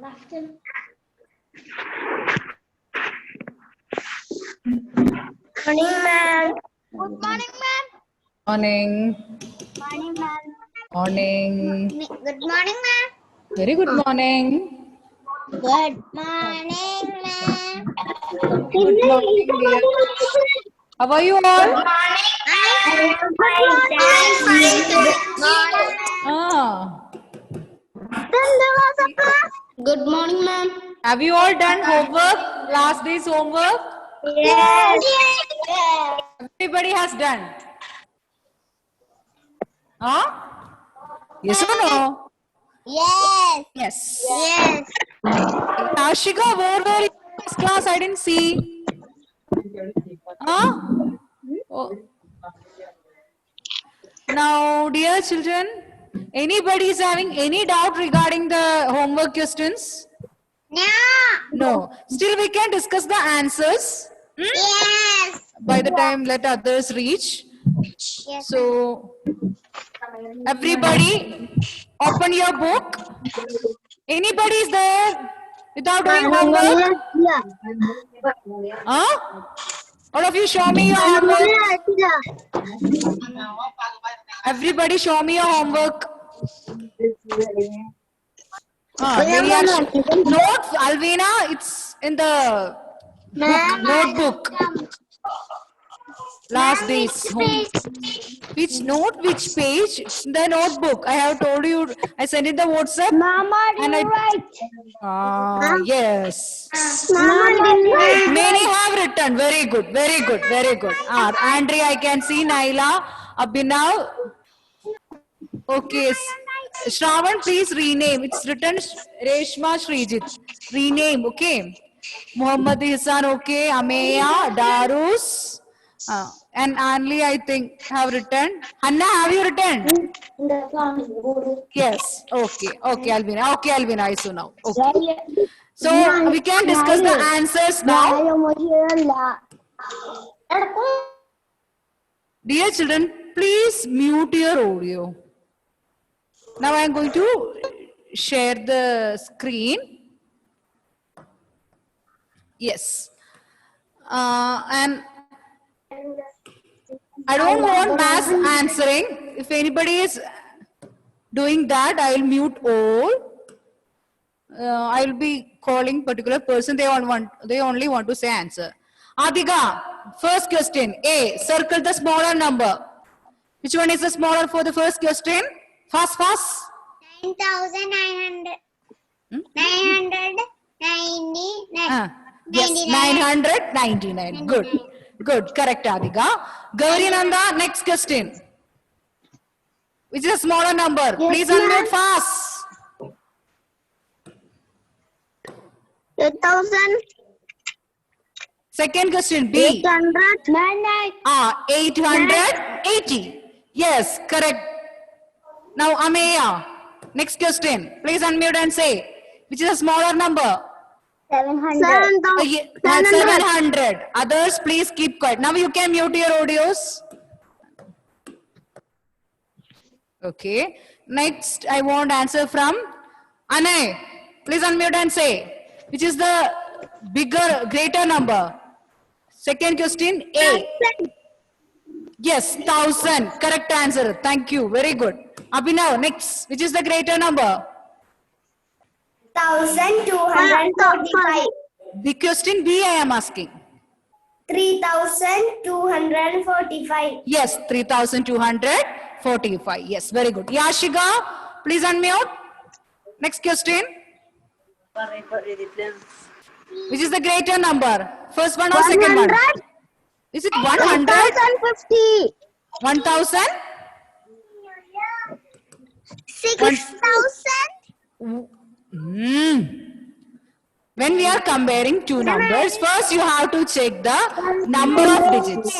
Morning, ma'am. Good morning, ma'am. Morning. Morning, ma'am. Morning. Good morning, ma'am. Very good morning. Good morning, ma'am. Good morning, dear. How are you all? Ah. Good morning, ma'am. Have you all done homework? Last day's homework? Yes. Everybody has done. Huh? Yes or no? Yes. Yes. Yes. Ashika, where were you in this class? I didn't see. Huh? Oh. Now, dear children, anybody is having any doubt regarding the homework questions? No. No. Still, we can discuss the answers. Yes. By the time let others reach. Yes. So, everybody, open your book. Anybody is there without doing homework? Huh? All of you show me your homework. Everybody show me your homework. Note, Alvina, it's in the book, notebook. Last day's home. Which note, which page? The notebook. I have told you, I sent it the WhatsApp. Mama, And I, right. yes. Mama, Many have written. Very good, very good, very good. Andrea, I can see Naila, Abhinav. Okay. Shravan, please rename. It's written Reshma Srijit. Rename, okay. Muhammad Ihsan, okay. Ameya, Darus. And Anli, I think, have written. Hanna, have you written? Yes. Okay. Okay, Alvina. Okay, Alvina, I saw now. Okay. So, we can discuss the answers now. Dear children, please mute your audio. Now I am going to share the screen. Yes. And I don't want mass answering. If anybody is doing that, I will mute all. I will be calling particular person. They only want to say answer. Adiga, first question. A, circle the smaller number. Which one is the smaller for the first question? Fast. 9,900. 999. Yes, 999. Good. Correct, Adiga. Gauri Nanda, next question. Which is a smaller number? Please unmute fast. 2,000. Second question, B. 800. 880. Yes, correct. Now, Ameya, next question. Please unmute and say, which is a smaller number? 700. 700. Others, please keep quiet. Now you can mute your audios. Okay. Next, I want answer from Anay. Please unmute and say, which is the greater number? Second question, A. Yes, 1,000. Correct answer. Thank you. Very good. Abhinav, next. Which is the greater number? 1,245. The question B I am asking. 3,245. Yes, 3,245. Yes, very good. Yashika, please unmute. Next question. Which is the greater number? First one or second one? Is it 100? 1,050. 1,000? 6,000. When we are comparing two numbers, first you have to check the number of digits.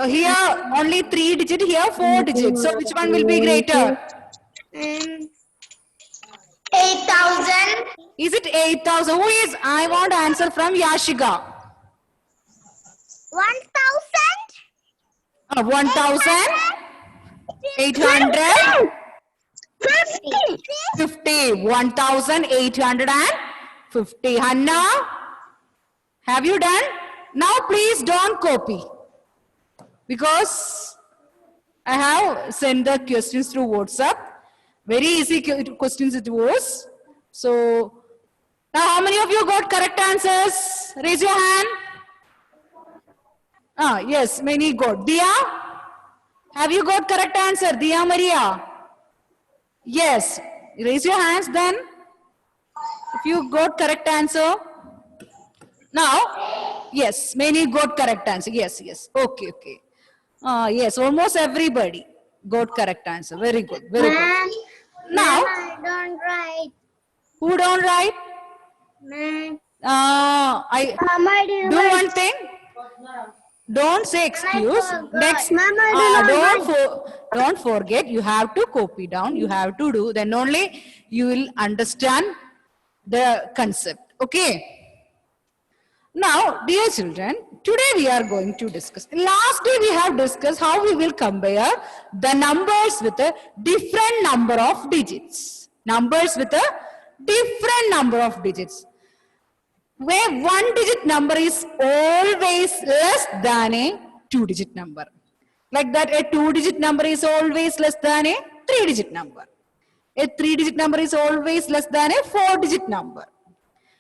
Here only 3 digits, here 4 digits. So which one will be greater? 8,000. Is it 8,000? Who is? I want answer from Yashika. 1,000. 1,800. 50. 1850. Hannah, have you done? Now please don't copy. Because I have sent the questions through WhatsApp. Very easy questions it was. So, now how many of you got correct answers? Raise your hand. Ah, yes, many got. Dia, have you got correct answer? Dia Maria? Yes. Raise your hands then. If you got correct answer. Now, yes, many got correct answer. Yes, yes. Okay, okay. Yes, almost everybody got correct answer. Very good, very good. Now, I don't write. who don't write? Ma'am. I Mama, do one thing. Don't say excuse. forgot. Next, Mama, don't forget. You have to copy down. You have to do. Then only you will understand the concept. Okay. Now, dear children, today we are going to discuss. Last day we have discussed how we will compare the numbers with a different number of digits. Numbers with a different number of digits. Where one digit number is always less than a two-digit number. Like that, a two-digit number is always less than a three-digit number. A three-digit number is always less than a four-digit number.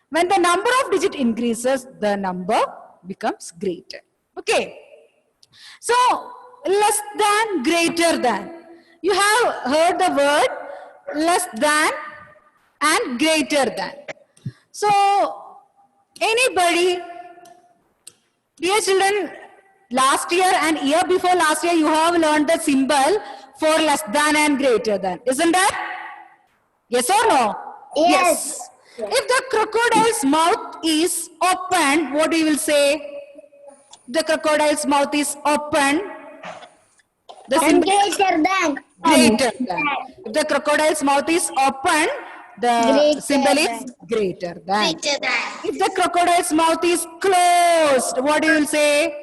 When the number of digit increases, the number becomes greater. Okay. So, less than, greater than. You have heard the word less than and greater than. So, anybody, dear children, last year and year before last year, you have learned the symbol for less than and greater than. Isn't that? Yes or no? Yes. If the crocodile's mouth is open, what do you will say? The crocodile's mouth is open. The And symbol is greater than. greater than. If the crocodile's mouth is open, the Greater symbol is greater than. If the crocodile's mouth is closed, what do you will say?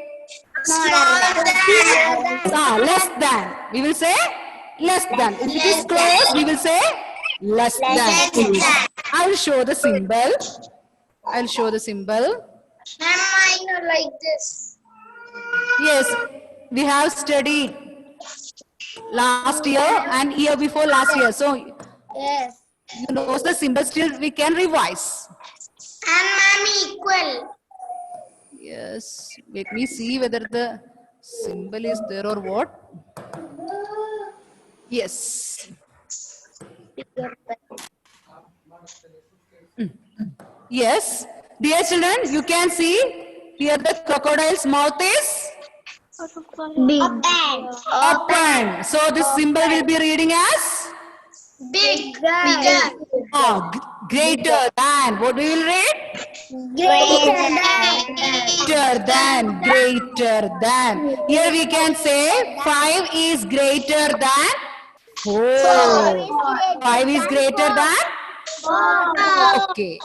Less than. We will say less than. If it is closed, we will say less than. I will show the symbol. I'll show the symbol. Mine are like this. Yes, we have studied last year and year before last year. So, Yes. you know the symbol, still we can revise. And ma'am equal. Yes, let me see whether the symbol is there or what. Yes. Yes, dear children, you can see here the crocodile's mouth is Big. open. So this symbol will be reading as Bigger. greater than. What we will read? Greater than. Greater than. Here we can say 5 is greater than 4. 5 is greater than? Okay.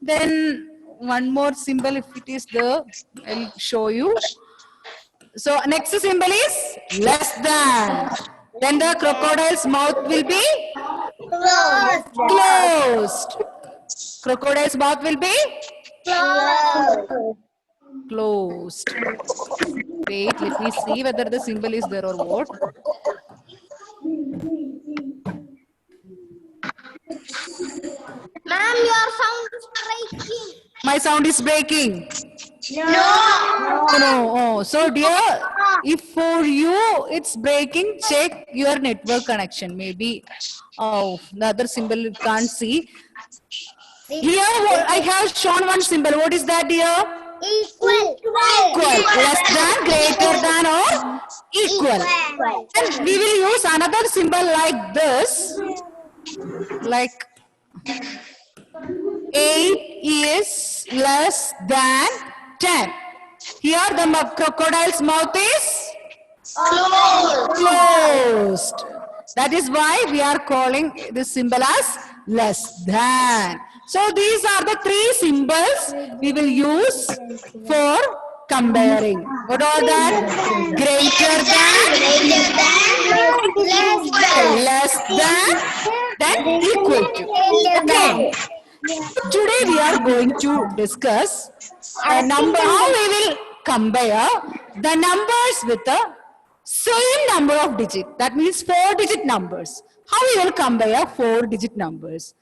Then one more symbol, if it is there, I'll show you. So next symbol is less than. Then the crocodile's mouth will be closed. Crocodile's mouth will be closed. Wait, let me see whether the symbol is there or what. Ma'am, your sound is breaking. My sound is breaking. No. No. Oh, so dear, if for you it's breaking, check your network connection. Maybe, oh, the other symbol you can't see. Here, I have shown one symbol. What is that, dear? Equal. Equal. Less than, greater than, or equal. And we will use another symbol like this. Like 8 is less than 10. Here the crocodile's mouth is closed. That is why we are calling this symbol as less than. So these are the 3 symbols we will use for comparing. What are that? Greater than, less than, equal to. Okay. Today we are going to discuss a number, how we will compare the numbers with the same number of digits. That means 4-digit numbers. How we will compare 4-digit numbers?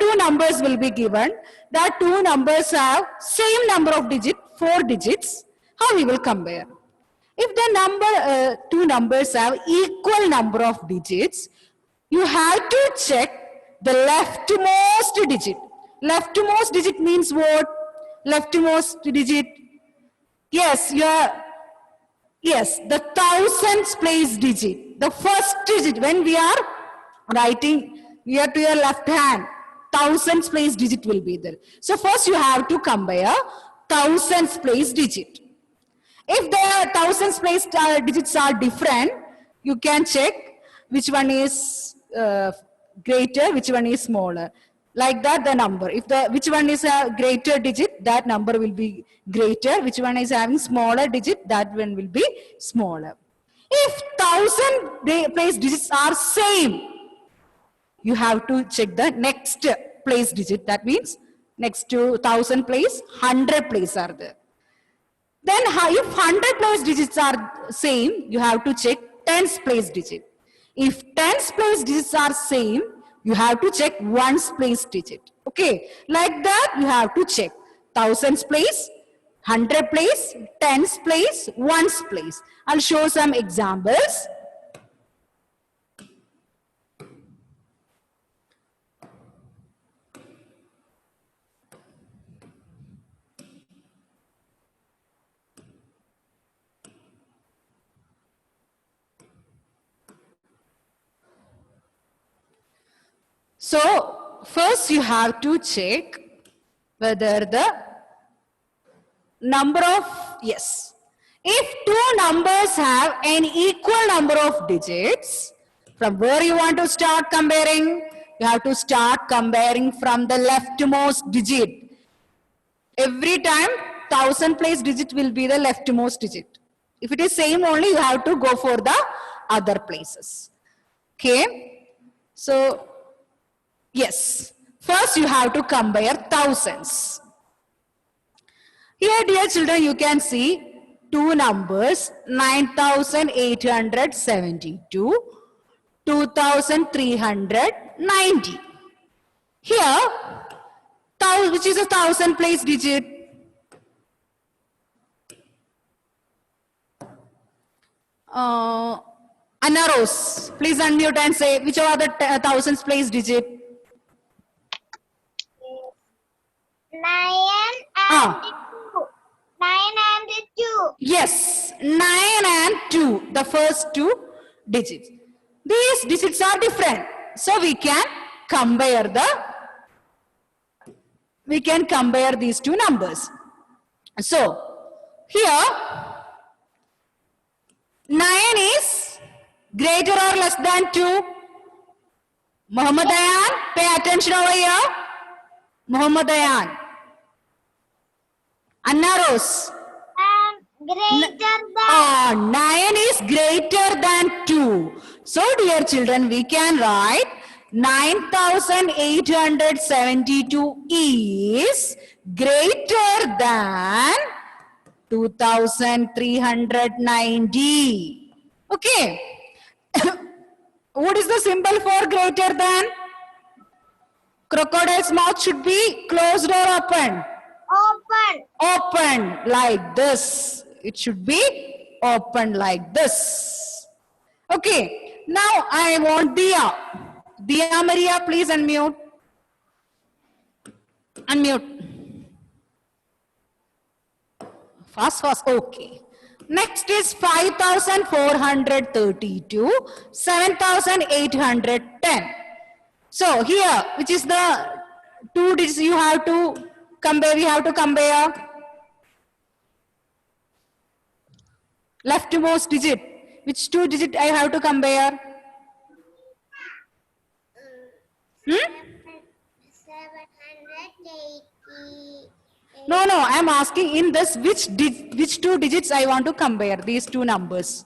Two numbers will be given. That two numbers have same number of digits, 4 digits. How we will compare? If the two numbers have equal number of digits, you have to check the leftmost digit. Leftmost digit means what? Leftmost digit. Yes, the thousands place digit. The first digit, when we are writing near to your left hand, thousands place digit will be there. So first you have to compare thousands place digit. If the thousands place digits are different, you can check which one is greater, which one is smaller. Like that, the number. If which one is a greater digit, that number will be greater. Which one is having smaller digit, that one will be smaller. If 1,000 place digits are same, you have to check the next place digit. That means next to 1,000 place, 100 place are there. Then if 100 place digits are same, you have to check tens place digit. If tens place digits are same, you have to check ones place digit. Okay, like that you have to check thousands place, 100 place, tens place, ones place. I'll show some examples. So, first you have to check whether the number of, yes. If two numbers have an equal number of digits, from where you want to start comparing? You have to start comparing from the leftmost digit. Every time 1,000 place digit will be the leftmost digit. If it is same only, you have to go for the other places. Okay. So, yes, first you have to compare thousands. Here, dear children, you can see two numbers, 9,872, 2,390. Here, which is a 1,000 place digit? Anna Rose, please unmute and say which are the thousands place digit? 9 and 2. 9 and 2. Yes, 9 and 2, the first two digits. These digits are different. So we can compare these two numbers. So here 9 is greater or less than 2. Muhammad Ayan, pay attention over here. Muhammad Ayan. Anna Rose. Greater than. 9 is greater than 2. So dear children, we can write 9,872 is greater than 2,390. Okay. What is the symbol for greater than? Crocodile's mouth should be closed or open? Open. Open like this. It should be open like this. Okay. Now I want Dia. Dia Maria, please unmute. Unmute. Fast. Okay. Next is 5,432, 7,810. So here, which is the two digits you have to compare? We have to compare leftmost digit. Which two digit I have to compare? 780. No, I am asking in this which two digits I want to compare, these two numbers.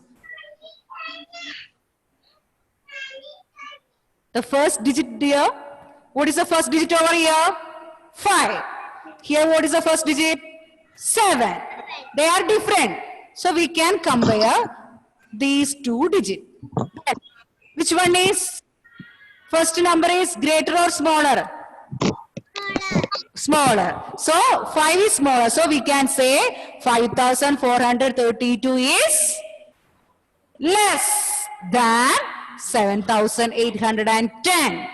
The first digit here. What is the first digit over here? 5. Here what is the first digit? 7. They are different. So we can compare these two digits. Which one is? First number is greater or smaller? Smaller. So 5 is smaller. So we can say 5,432 is less than 7,810.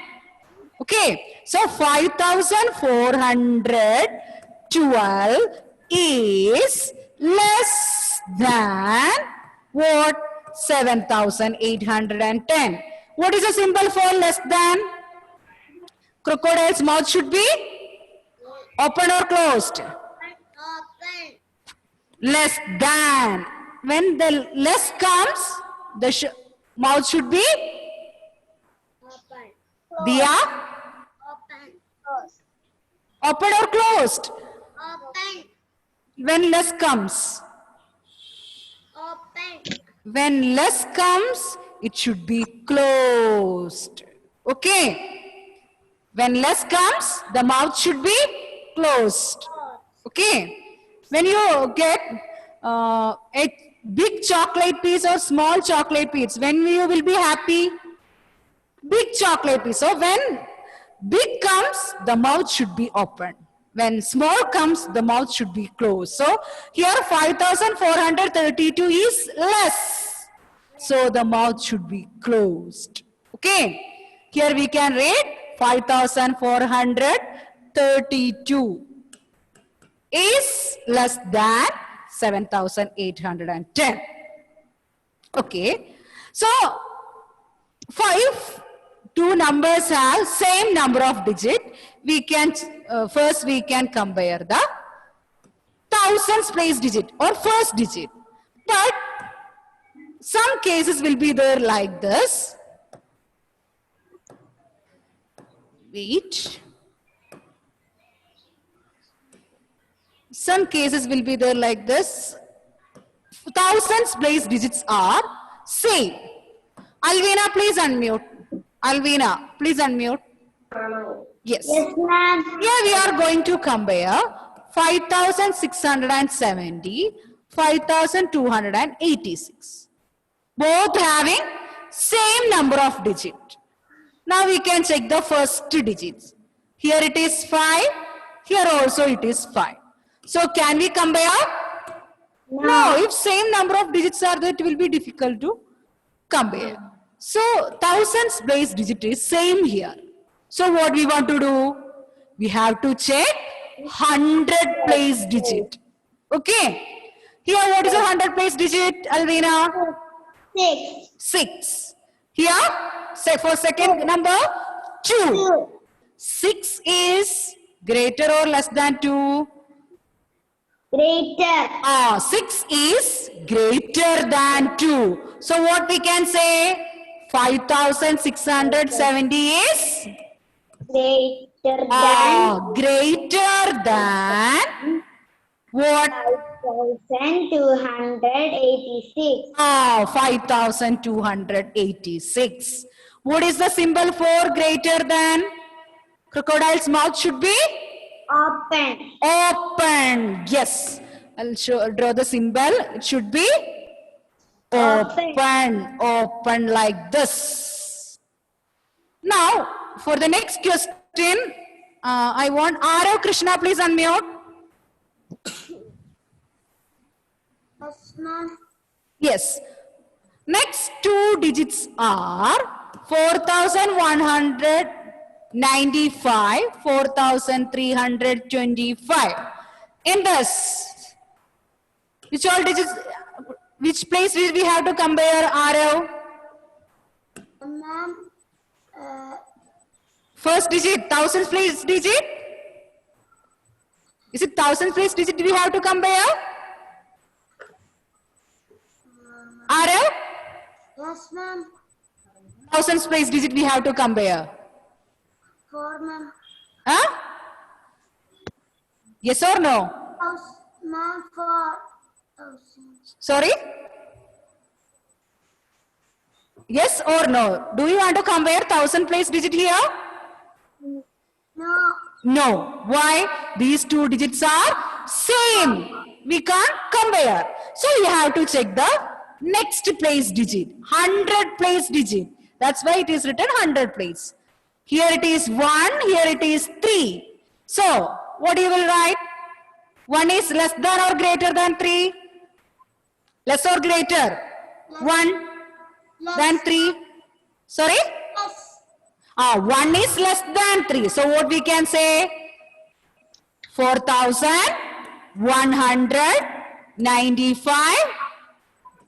Okay. So 5,412 is less than what? 7,810. What is the symbol for less than? Crocodile's mouth should be open or closed? Open. Less than. When the less comes, the mouth should be Open. Diya, Open. Close. open or closed? Open. When less comes. Open. When less comes, it should be closed. Okay. When less comes, the mouth should be closed. Okay. When you get a big chocolate piece or small chocolate piece, when you will be happy? Big chocolate piece. So when big comes, the mouth should be open. When small comes, the mouth should be closed. So here 5,432 is less. So the mouth should be closed. Okay. Here we can read 5,432 is less than 7,810. Okay. So 2 numbers have same number of digit. We can first we can compare the thousands place digit or first digit. But some cases will be there like this. Wait. Some cases will be there like this. Thousands place digits are same. Alvina, please unmute. Alvina, please unmute. Yes. Yes, ma'am. Here we are going to compare 5,670, 5,286. Both having same number of digit. Now we can check the first digits. Here it is 5. Here also it is 5. So can we compare? No. If same number of digits are there, it will be difficult to compare. So thousands place digit is same here. So what we want to do? We have to check 100 place digit. Okay. Here what is a 100 place digit, Alvina? 6. 6. Here, say for second number, 2. 6 is greater or less than 2? Greater. 6 is greater than 2. So what we can say? 5,670 is Greater than greater than what? 5,286. 5,286. What is the symbol for greater than? Crocodile's mouth should be Open. open. Yes. I'll draw the symbol. It should be open. Open like this. Now, for the next question, I want Arav Krishna, please unmute. Yes, ma'am. Yes. Next 2 digits are 4,195, 4,325. In this, which all digits, which place will we have to compare, Arav? Ma'am. First digit, thousands place digit? Is it thousands place digit we have to compare? Arav? Yes, ma'am. Thousands place digit we have to compare. 4, ma'am. Huh? Yes or no? Ma'am, 4,000. Sorry? Yes or no? Do you want to compare 1000 place digit here? No. No. Why? These two digits are same. We can't compare. So you have to check the next place digit. 100 place digit. That's why it is written 100 place. Here it is 1. Here it is 3. So what you will write? 1 is less than or greater than 3? Less or greater? 1 than 3. Sorry? Yes. 1 is less than 3. So what we can say? 4195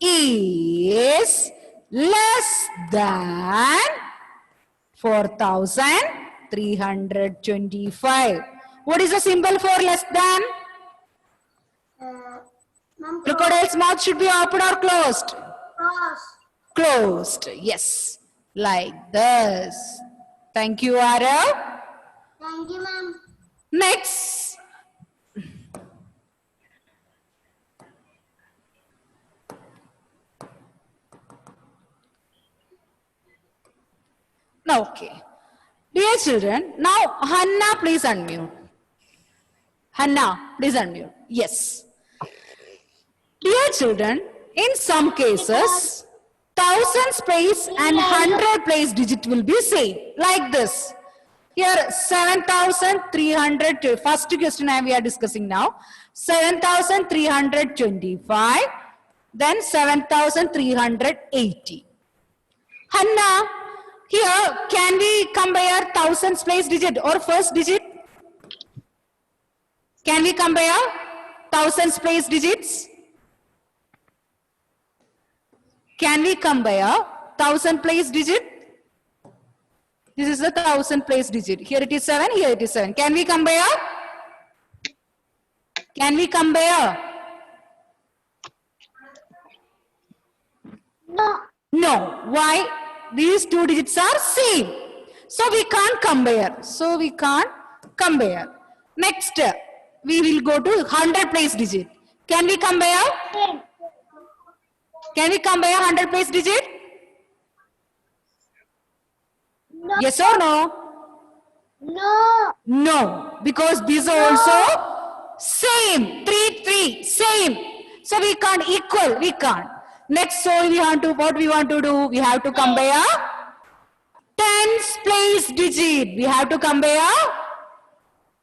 is less than 4325. What is the symbol for less than? Ma'am, Crocodile's mouth should be open or closed? cross. Closed. Yes. Like this. Thank you, Arav. Thank you, ma'am. Next. Now, okay. Dear children, now Hannah, please unmute. Hannah, please unmute. Yes. Dear children, in some cases, 1000 place and 100 place digit will be same. Like this. Here 7300, first question we are discussing now. 7325, then 7380. Hannah, here can we compare 1000 place digit or first digit? Can we compare 1000 place digits? Can we compare 1000 place digit? This is the 1000 place digit. Here it is 7, here it is 7. Can we compare? Can we compare? No. No. Why? These two digits are same. So we can't compare. So we can't compare. Next, we will go to 100 place digit. Can we compare? Same. Can we compare 100 place digit? No. Yes or no? No. No, because these are also same. 3, same. So we can't equal. We can't. Next, so we want to, what we want to do? We have to compare tens place digit. We have to compare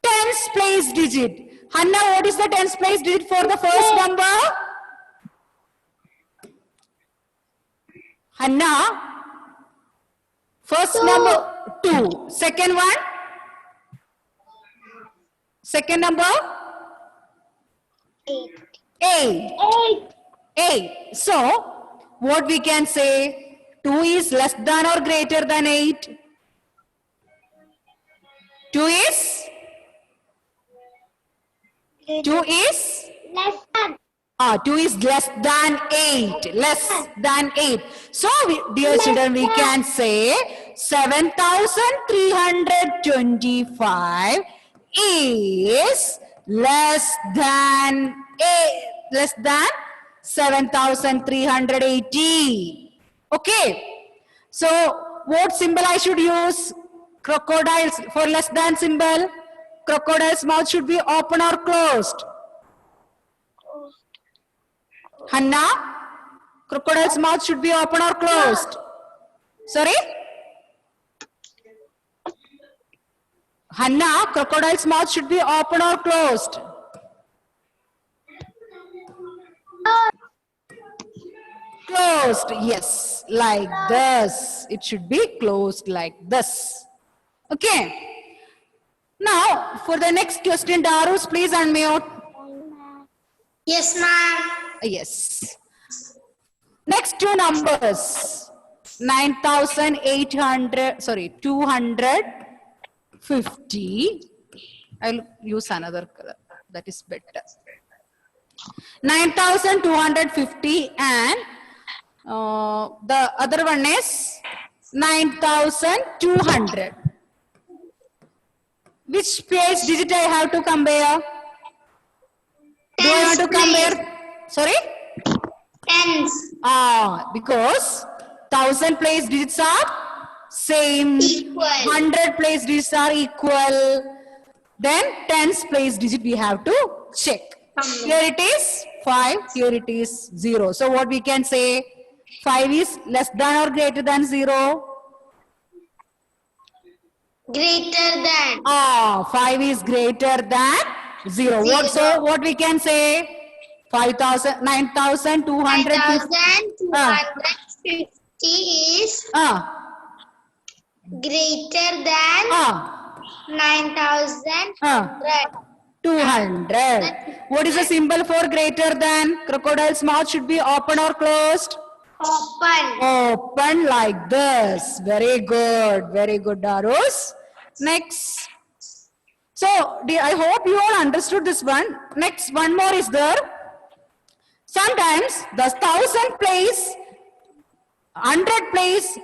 tens place digit. Hannah, what is the tens place digit for the first number? Hannah, first number 2. Second one? Second number? 8. 8. 8. So, what we can say? 2 is less than or greater than 8? 2 is? 2 is? Less than. 2 is less than 8. Less than 8. So, dear children, we can say 7325 is less than 7380. Okay. So, what symbol I should use? Crocodiles for less than symbol. Crocodile's mouth should be open or closed. Hannah, crocodile's mouth should be open or closed. Sorry? Hannah, crocodile's mouth should be open or closed. Closed, yes, like this. It should be closed like this. Okay. Now, for the next question, Darus, please unmute. Yes, ma'am. Yes. Next two numbers. 250. I'll use another color. That is better. 9,250 and the other one is 9,200. Which page digit I have to compare? Do I want to compare? Sorry? Tens. Because 1000 place digits are same. Equal. 100 place digits are equal. Then tens place digit we have to check. Here it is 5, here it is 0. So what we can say? 5 is less than or greater than 0? Greater than. 5 is greater than 0. What, so what we can say? 5,000, 9,250. 9,250 is greater than 9,100. 200. What is the symbol for greater than? Crocodile's mouth should be open or closed? Open. Open like this. Very good. Very good, Darus. Next. So, I hope you all understood this one. Next, one more is there. Sometimes the 1000 place, 100 place,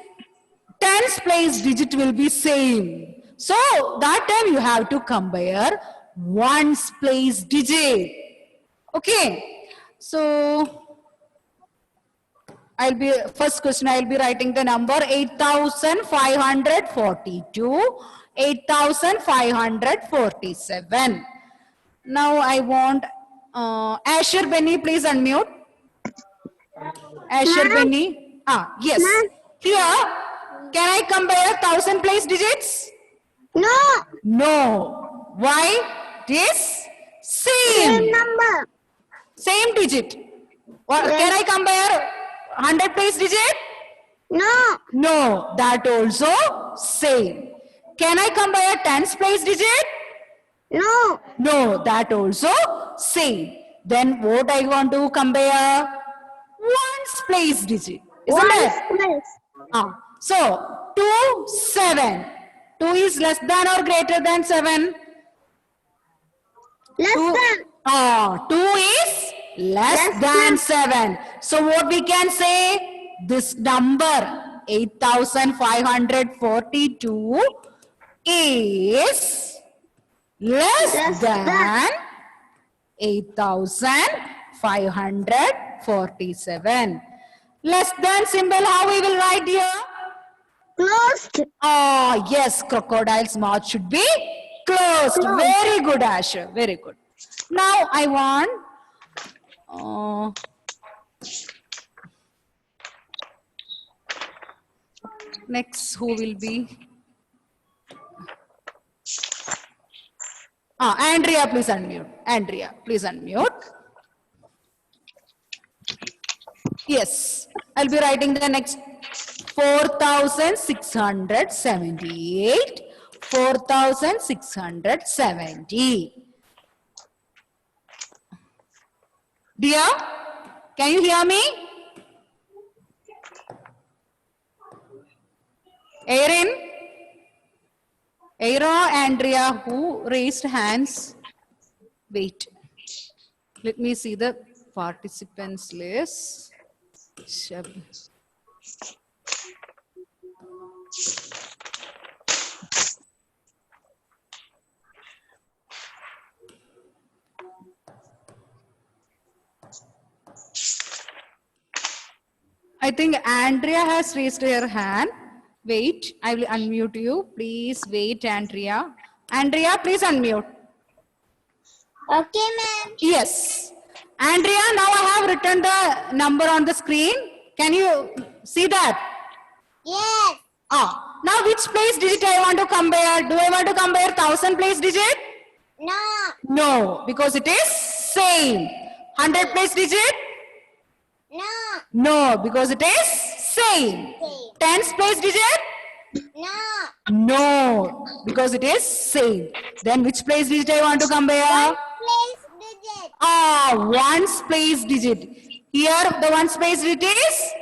tens place digit will be same. So, that time you have to compare ones place digit. Okay. So, first question I'll be writing the number 8,542, 8,547. Now I want Asher Benny, please unmute. Asher Benny. Yes. Here, can I compare 1000 place digits? No. No. Why? It is same. Number. Same digit. Or can I compare 100 place digit? No. No, that also same. Can I compare tens place digit? No. No, that also same. Then what I want to compare? Ones place digit. Isn't it? Place. So, 2, 7. 2 is less than or greater than 7? Less than. 2 is less than 7. So what we can say? This number 8,542 is less than 8,547. Less than symbol, how we will write here? Closed. Yes, crocodile's mouth should be closed. Very good, Asher. Very good. Now I want next, who will be? Andrea, please unmute. Andrea, please unmute. Yes, I'll be writing the next 4,678, 4,670. Dear, can you hear me? Aaron, Andrea, who raised hands? Wait. Let me see the participants list. I think Andrea has raised her hand. Wait, I will unmute you. Please wait, Andrea. Andrea, please unmute. Okay, ma'am. Yes. Andrea, now I have written the number on the screen. Can you see that? Yes. Now which place digit I want to compare? Do I want to compare 1000 place digit? No. No, because it is same. 100 place digit? No. No, because it is same. Tens place digit? No. No, because it is same. Then which place digit I want to compare? Place digit. Ones place digit. Here the ones place digit is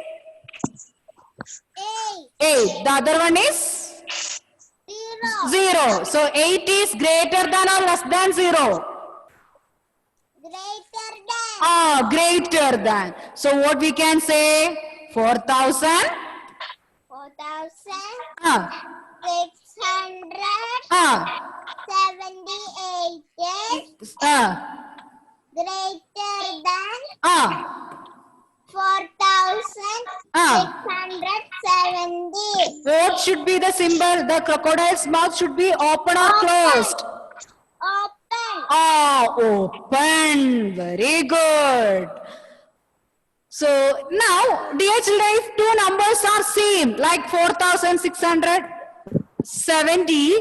8. The other one is 0. So 8 is greater than or less than 0? Greater than. Greater than. So what we can say? 4,000. 4,678 greater than 4,670. What should be the symbol? The crocodile's mouth should be open or closed? Open. Ah, open. Very good. So now, dear children, if two numbers are same, like 4,670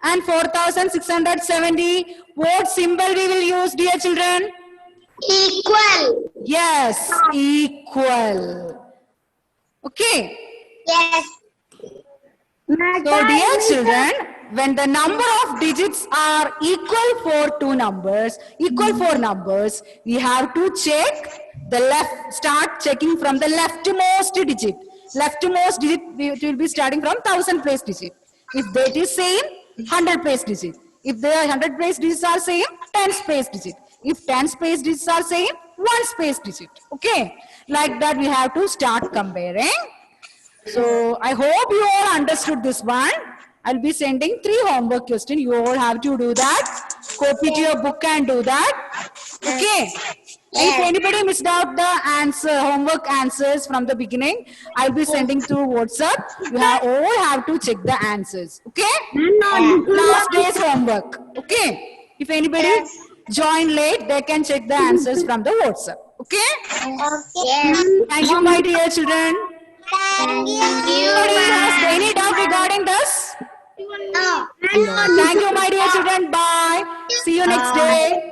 and 4,670, what symbol we will use, dear children? Equal. Yes, equal. Okay. Yes. So dear children, when the number of digits are equal for two numbers, equal for numbers, we have to check the left, start checking from the leftmost digit. Leftmost digit, we will be starting from 1000 place digit. If that is same, 100 place digit. If the 100 place digits are same, 10 space digit. If 10 space digits are same, 1 space digit. Okay. Like that we have to start comparing. So I hope you all understood this one. I'll be sending 3 homework questions. You all have to do that. Copy to your book and do that. Okay. If anybody missed out the homework answers from the beginning, I'll be sending through WhatsApp. You all have to check the answers. Okay. Last day's homework. Okay. If anybody join late, they can check the answers from the WhatsApp. Okay. Yes. Thank you, my dear children. Thank you. Anybody has any doubt regarding this? No. Thank you, my dear children. Bye. See you next day.